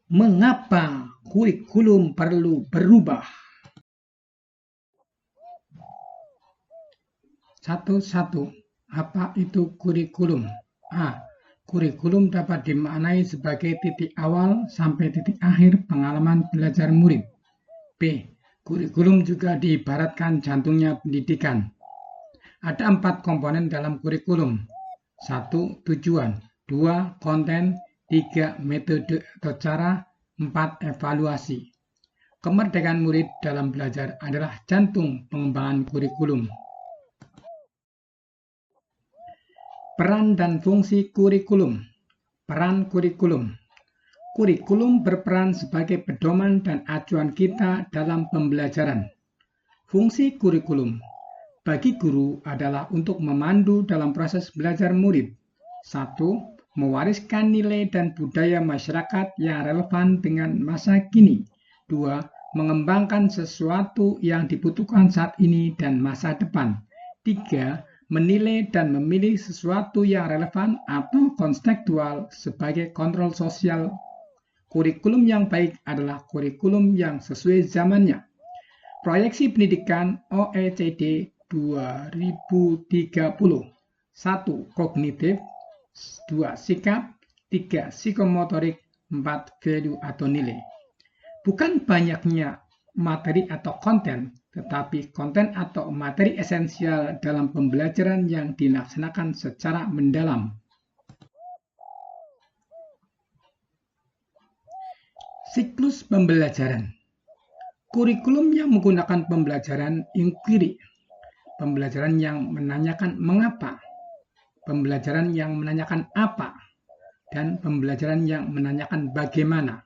Mengapa kurikulum perlu berubah? Satu-satu. Apa itu kurikulum? A. Kurikulum dapat dimaknai sebagai titik awal sampai titik akhir pengalaman belajar murid. B. Kurikulum juga diibaratkan jantungnya pendidikan. Ada 4 komponen dalam kurikulum. 1. Tujuan. 2. Konten. 3. Metode atau cara. 4. Evaluasi. Kemerdekaan murid dalam belajar adalah jantung pengembangan kurikulum. Peran dan fungsi kurikulum. Peran kurikulum. Kurikulum berperan sebagai pedoman dan acuan kita dalam pembelajaran. Fungsi kurikulum bagi guru adalah untuk memandu dalam proses belajar murid. 1. Mewariskan nilai dan budaya masyarakat yang relevan dengan masa kini. 2. Mengembangkan sesuatu yang dibutuhkan saat ini dan masa depan. 3. Menilai dan memilih sesuatu yang relevan atau kontekstual sebagai kontrol sosial. Kurikulum yang baik adalah kurikulum yang sesuai zamannya. Proyeksi pendidikan OECD 2030. 1. Kognitif. 2. Sikap. 3. Psikomotorik. 4. Value atau nilai. Bukan banyaknya materi atau konten, tetapi konten atau materi esensial dalam pembelajaran yang dilaksanakan secara mendalam. Siklus pembelajaran. Kurikulum yang menggunakan pembelajaran inquiry, pembelajaran yang menanyakan mengapa, pembelajaran yang menanyakan apa, dan pembelajaran yang menanyakan bagaimana.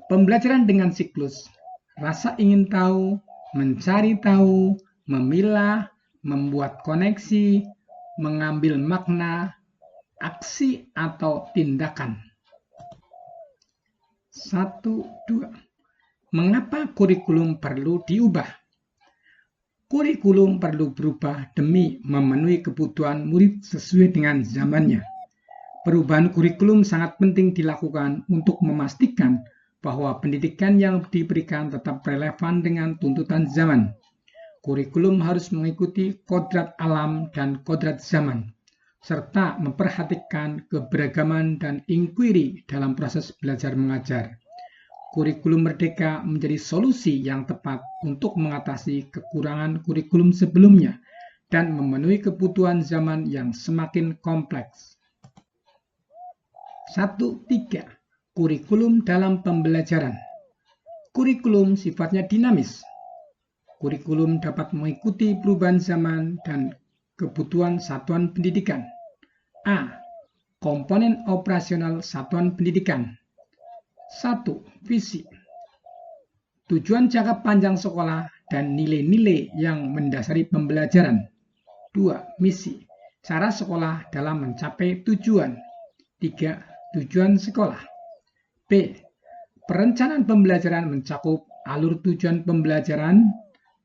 Pembelajaran dengan siklus, rasa ingin tahu, mencari tahu, memilah, membuat koneksi, mengambil makna, aksi atau tindakan. 1, 2. Mengapa kurikulum perlu diubah? Kurikulum perlu berubah demi memenuhi kebutuhan murid sesuai dengan zamannya. Perubahan kurikulum sangat penting dilakukan untuk memastikan bahwa pendidikan yang diberikan tetap relevan dengan tuntutan zaman. Kurikulum harus mengikuti kodrat alam dan kodrat zaman, serta memperhatikan keberagaman dan inquiry dalam proses belajar mengajar. Kurikulum merdeka menjadi solusi yang tepat untuk mengatasi kekurangan kurikulum sebelumnya dan memenuhi kebutuhan zaman yang semakin kompleks. 1.3. Kurikulum dalam pembelajaran. Kurikulum sifatnya dinamis. Kurikulum dapat mengikuti perubahan zaman dan kebutuhan satuan pendidikan. A. Komponen operasional satuan pendidikan. 1. Visi. Tujuan jangka panjang sekolah dan nilai-nilai yang mendasari pembelajaran. 2. Misi. Cara sekolah dalam mencapai tujuan. 3. Tujuan sekolah. B. Perencanaan pembelajaran mencakup alur tujuan pembelajaran,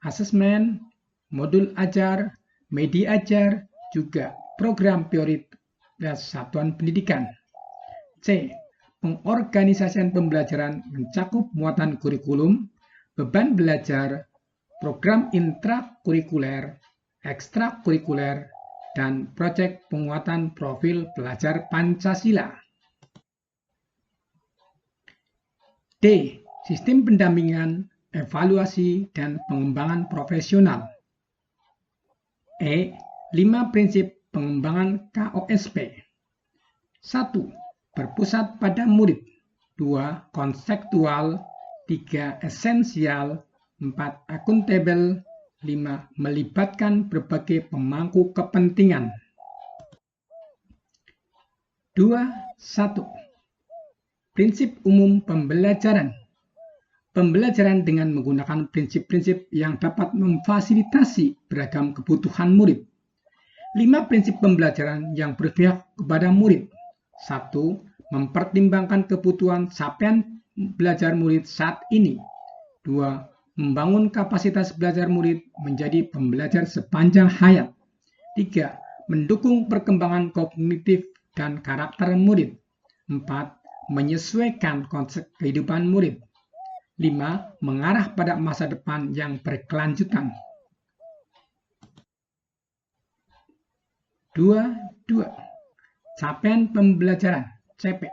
asesmen, modul ajar, media ajar, juga program prioritas satuan pendidikan. C. Pengorganisasian pembelajaran mencakup muatan kurikulum, beban belajar, program intrakurikuler, ekstrakurikuler, dan proyek penguatan profil pelajar Pancasila. D. Sistem pendampingan, evaluasi, dan pengembangan profesional. E. 5 prinsip pengembangan KOSP. 1. Berpusat pada murid. 2. Konseptual. 3. Esensial. 4. Akuntabel. 5. Melibatkan berbagai pemangku kepentingan. 2.1. Prinsip umum pembelajaran. Pembelajaran dengan menggunakan prinsip-prinsip yang dapat memfasilitasi beragam kebutuhan murid. 5 prinsip pembelajaran yang berpihak kepada murid. 1. Mempertimbangkan kebutuhan capaian belajar murid saat ini. 2. Membangun kapasitas belajar murid menjadi pembelajar sepanjang hayat. 3. Mendukung perkembangan kognitif dan karakter murid. 4. menyesuaikan konsep kehidupan murid. 5. Mengarah pada masa depan yang berkelanjutan. 2. Capaian pembelajaran (CP).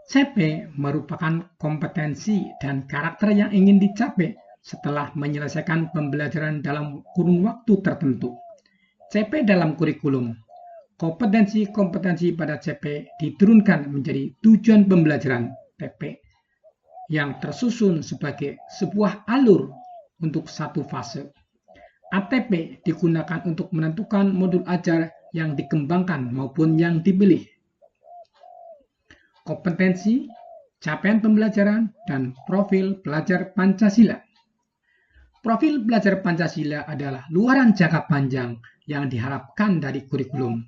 CP merupakan kompetensi dan karakter yang ingin dicapai setelah menyelesaikan pembelajaran dalam kurun waktu tertentu. CP dalam kurikulum. Kompetensi-kompetensi pada CP diturunkan menjadi tujuan pembelajaran (TP) yang tersusun sebagai sebuah alur untuk satu fase. ATP digunakan untuk menentukan modul ajar yang dikembangkan maupun yang dipilih. Kompetensi, capaian pembelajaran, dan profil pelajar Pancasila. Profil pelajar Pancasila adalah luaran jangka panjang yang diharapkan dari kurikulum.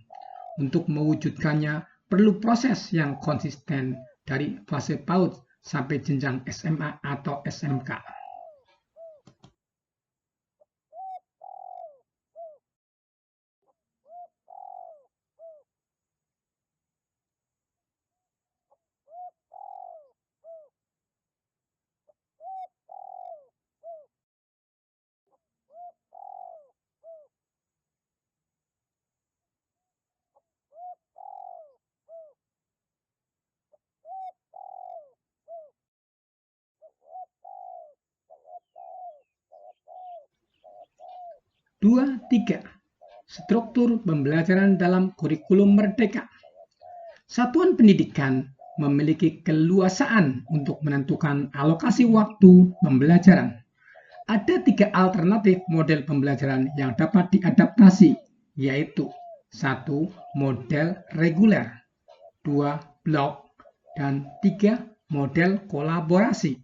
Untuk mewujudkannya perlu proses yang konsisten dari fase PAUD sampai jenjang SMA atau SMK. Dua, tiga. Struktur pembelajaran dalam kurikulum merdeka. Satuan pendidikan memiliki keluasaan untuk menentukan alokasi waktu pembelajaran. Ada 3 alternatif model pembelajaran yang dapat diadaptasi, yaitu 1. Model reguler, 2. Blok, dan 3. Model kolaborasi.